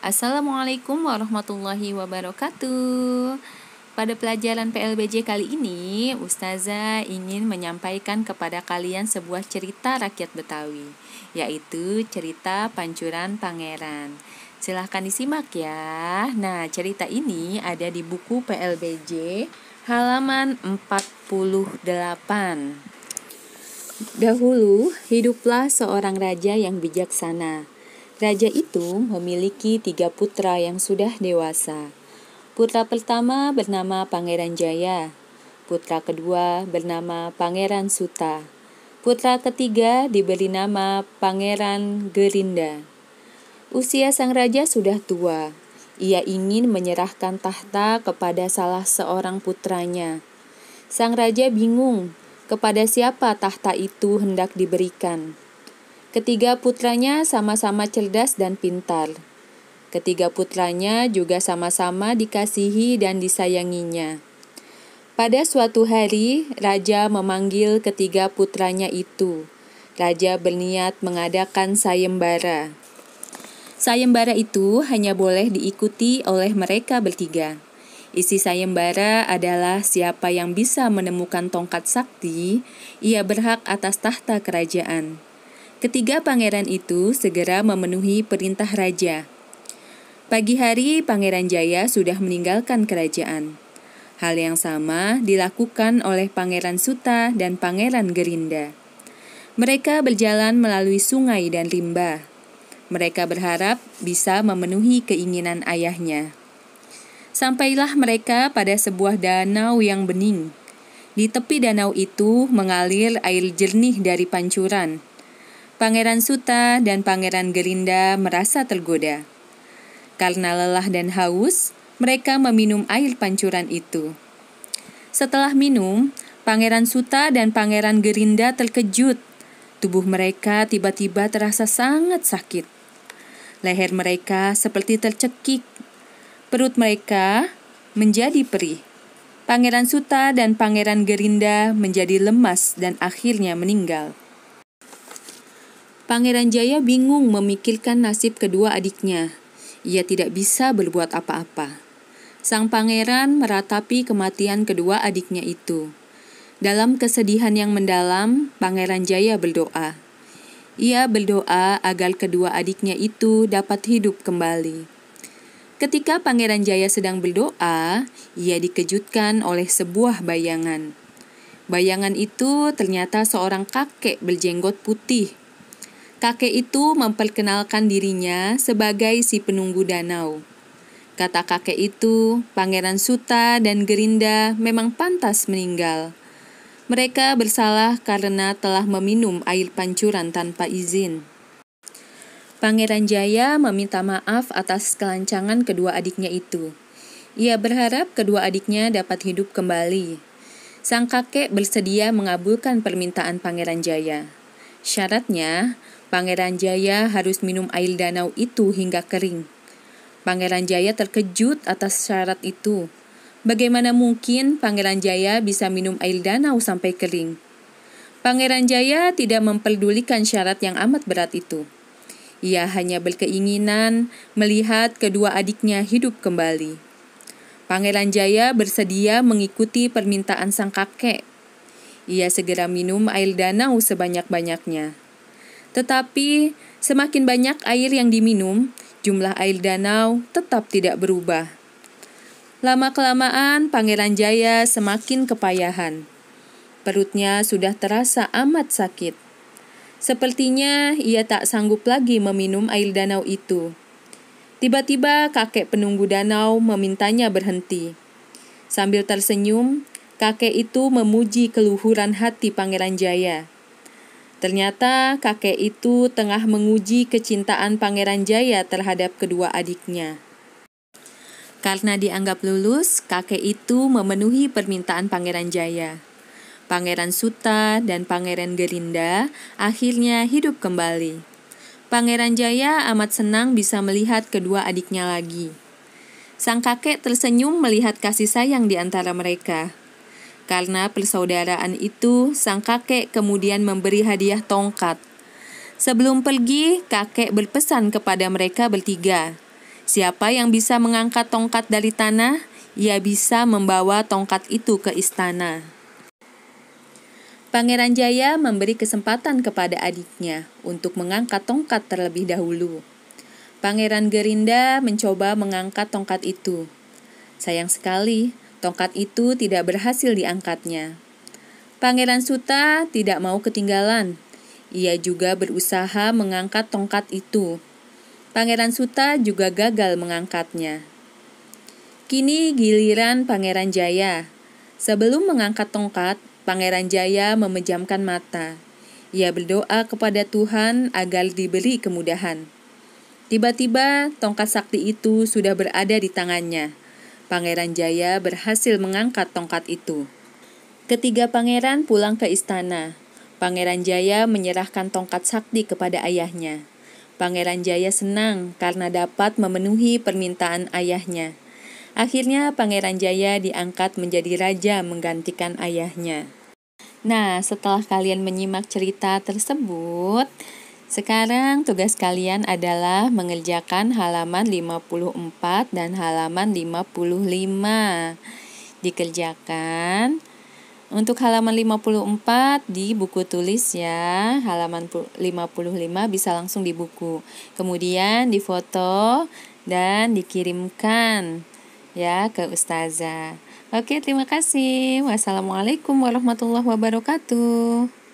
Assalamualaikum warahmatullahi wabarakatuh. Pada pelajaran PLBJ kali ini, Ustazah ingin menyampaikan kepada kalian sebuah cerita rakyat Betawi, yaitu cerita Pancuran Pangeran. Silahkan disimak ya. Nah, cerita ini ada di buku PLBJ halaman 48. Dahulu, hiduplah seorang raja yang bijaksana. Raja itu memiliki 3 putra yang sudah dewasa. Putra pertama bernama Pangeran Jaya. Putra kedua bernama Pangeran Suta. Putra ketiga diberi nama Pangeran Gerinda. Usia sang raja sudah tua. Ia ingin menyerahkan tahta kepada salah seorang putranya. Sang raja bingung kepada siapa tahta itu hendak diberikan. Ketiga putranya sama-sama cerdas dan pintar. Ketiga putranya juga sama-sama dikasihi dan disayanginya. Pada suatu hari, raja memanggil ketiga putranya itu. Raja berniat mengadakan sayembara. Sayembara itu hanya boleh diikuti oleh mereka bertiga. Isi sayembara adalah siapa yang bisa menemukan tongkat sakti, ia berhak atas tahta kerajaan. Ketiga pangeran itu segera memenuhi perintah raja. Pagi hari, Pangeran Jaya sudah meninggalkan kerajaan. Hal yang sama dilakukan oleh Pangeran Suta dan Pangeran Gerinda. Mereka berjalan melalui sungai dan rimba. Mereka berharap bisa memenuhi keinginan ayahnya. Sampailah mereka pada sebuah danau yang bening. Di tepi danau itu mengalir air jernih dari pancuran. Pangeran Suta dan Pangeran Gerinda merasa tergoda. Karena lelah dan haus, mereka meminum air pancuran itu. Setelah minum, Pangeran Suta dan Pangeran Gerinda terkejut. Tubuh mereka tiba-tiba terasa sangat sakit. Leher mereka seperti tercekik. Perut mereka menjadi perih. Pangeran Suta dan Pangeran Gerinda menjadi lemas dan akhirnya meninggal. Pangeran Jaya bingung memikirkan nasib kedua adiknya. Ia tidak bisa berbuat apa-apa. Sang pangeran meratapi kematian kedua adiknya itu. Dalam kesedihan yang mendalam, Pangeran Jaya berdoa. Ia berdoa agar kedua adiknya itu dapat hidup kembali. Ketika Pangeran Jaya sedang berdoa, ia dikejutkan oleh sebuah bayangan. Bayangan itu ternyata seorang kakek berjenggot putih. Kakek itu memperkenalkan dirinya sebagai si penunggu danau. Kata kakek itu, Pangeran Suta dan Gerinda memang pantas meninggal. Mereka bersalah karena telah meminum air pancuran tanpa izin. Pangeran Jaya meminta maaf atas kelancangan kedua adiknya itu. Ia berharap kedua adiknya dapat hidup kembali. Sang kakek bersedia mengabulkan permintaan Pangeran Jaya. Syaratnya, Pangeran Jaya harus minum air danau itu hingga kering. Pangeran Jaya terkejut atas syarat itu. Bagaimana mungkin Pangeran Jaya bisa minum air danau sampai kering? Pangeran Jaya tidak memperdulikan syarat yang amat berat itu. Ia hanya berkeinginan melihat kedua adiknya hidup kembali. Pangeran Jaya bersedia mengikuti permintaan sang kakek. Ia segera minum air danau sebanyak-banyaknya. Tetapi semakin banyak air yang diminum, jumlah air danau tetap tidak berubah. Lama-kelamaan Pangeran Jaya semakin kepayahan. Perutnya sudah terasa amat sakit. Sepertinya ia tak sanggup lagi meminum air danau itu. Tiba-tiba kakek penunggu danau memintanya berhenti. Sambil tersenyum, kakek itu memuji keluhuran hati Pangeran Jaya. Ternyata kakek itu tengah menguji kecintaan Pangeran Jaya terhadap kedua adiknya. Karena dianggap lulus, kakek itu memenuhi permintaan Pangeran Jaya. Pangeran Suta dan Pangeran Gerinda akhirnya hidup kembali. Pangeran Jaya amat senang bisa melihat kedua adiknya lagi. Sang kakek tersenyum melihat kasih sayang di antara mereka. Karena persaudaraan itu, sang kakek kemudian memberi hadiah tongkat. Sebelum pergi, kakek berpesan kepada mereka bertiga, Siapa yang bisa mengangkat tongkat dari tanah? Ia bisa membawa tongkat itu ke istana. Pangeran Jaya memberi kesempatan kepada adiknya untuk mengangkat tongkat terlebih dahulu. Pangeran Gerinda mencoba mengangkat tongkat itu. Sayang sekali, tongkat itu tidak berhasil diangkatnya. Pangeran Suta tidak mau ketinggalan. Ia juga berusaha mengangkat tongkat itu. Pangeran Suta juga gagal mengangkatnya. Kini giliran Pangeran Jaya. Sebelum mengangkat tongkat, Pangeran Jaya memejamkan mata. Ia berdoa kepada Tuhan agar diberi kemudahan. Tiba-tiba tongkat sakti itu sudah berada di tangannya. Pangeran Jaya berhasil mengangkat tongkat itu. Ketiga pangeran pulang ke istana. Pangeran Jaya menyerahkan tongkat sakti kepada ayahnya. Pangeran Jaya senang karena dapat memenuhi permintaan ayahnya. Akhirnya Pangeran Jaya diangkat menjadi raja menggantikan ayahnya. Nah, setelah kalian menyimak cerita tersebut, sekarang tugas kalian adalah mengerjakan halaman 54 dan halaman 55. Dikerjakan. Untuk halaman 54 di buku tulis ya, halaman 55 bisa langsung di buku. Kemudian difoto dan dikirimkan ya ke ustazah. Oke, terima kasih. Wassalamualaikum warahmatullahi wabarakatuh.